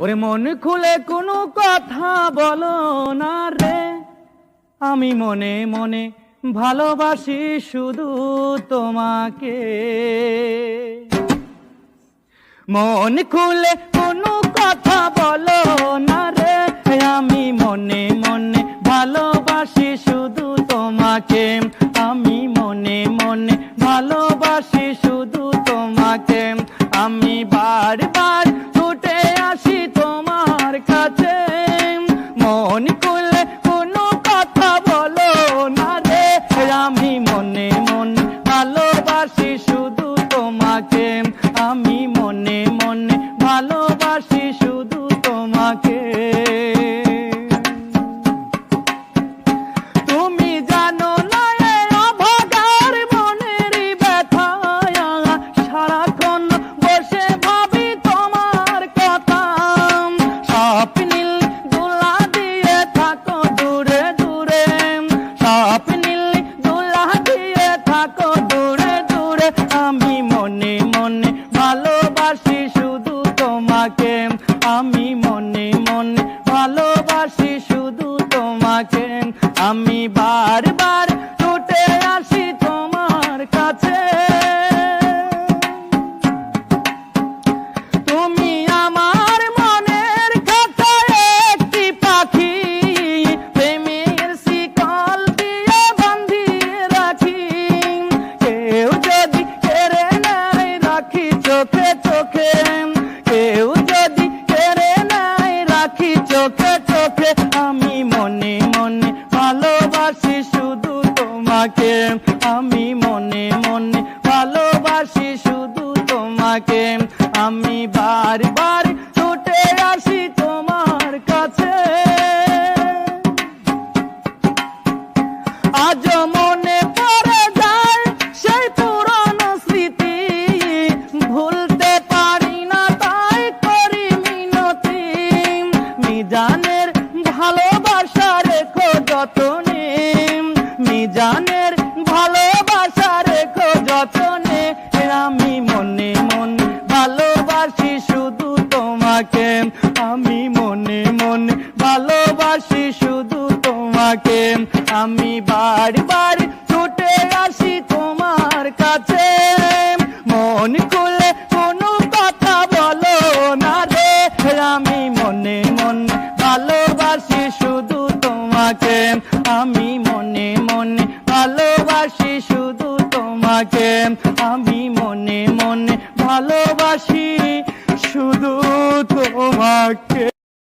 ওরে মন খুলে কোনো কথা বলো না রে, আমি মনে মনে ভালোবাসি শুধু তোমাকে। মন খুলে কোনো কথা বলো না রে, আমি মনে মনে ভালোবাসি শুধু তোমাকে। আমি মনে মনে ভালোবাসি শুধু তোমাকে। আমি বারবার ছুটে আসি তোমার কাছে, মন খুলে কোনো কথা বলো না রে, আমি মনে মনে ভালোবাসি শুধু তোমাকে। আমি মনে মনে ভালোবাসি শুধু তোমাকে। তুমি জানো না অভাগার মনের ব্যথা, সারাক্ষণ বসে ভাবি তোমার কথা। স্বপ্নিল দোলা দিয়ে থাকো দূরে দূরে, স্বপ্নিল দোলা দিয়ে থাকো দূরে দূরে। আমি মনে মনে ভালোবাসি শুধু তোমাকে। আমি মনে মনে ভালোবাসি শুধু তোমাকে। আমি বারবার ছুটে আসি তোমার কাছে। তুমি আমার মনের খাতায় একটি পাখি, প্রেমের শিকল দিয়ে বাঁধিয়ে রাখি। কেউ যদি কেড়ে নেয় রাখি চোখে চোখে, কেউ যদি কেড়ে নেয় রাখি চোখে চোখে। আমি মনে মনে ভালোবাসি শুধু তোমাকে। আমি মনে মনে ভালোবাসি শুধু তোমাকে। আমি বারবার ছুটে আসি তোমার কাছে। আজ মনে পড়ে যায় সেই পুরনো স্মৃতি, ভুলতে পারি না তাই করি মিনতি। মিজানের ভালোবাসা রেখো যতনে, মিজানের ভালোবাসা রেখো যতনে। আমি মনে মনে ভালোবাসি শুধু তোমাকে। আমি মনে মনে ভালোবাসি শুধু তোমাকে। আমি বারবার ছুটে আসি তোমার কাছে, মন খুলে কোনো কথা বলো না রে, আমি মনে মনে ভালোবাসি শুধু তোমাকে। আমি মনে মনে ভালোবাসি শুধু তোমাকে। আমি মনে মনে ভালোবাসি শুধু তোমাকে।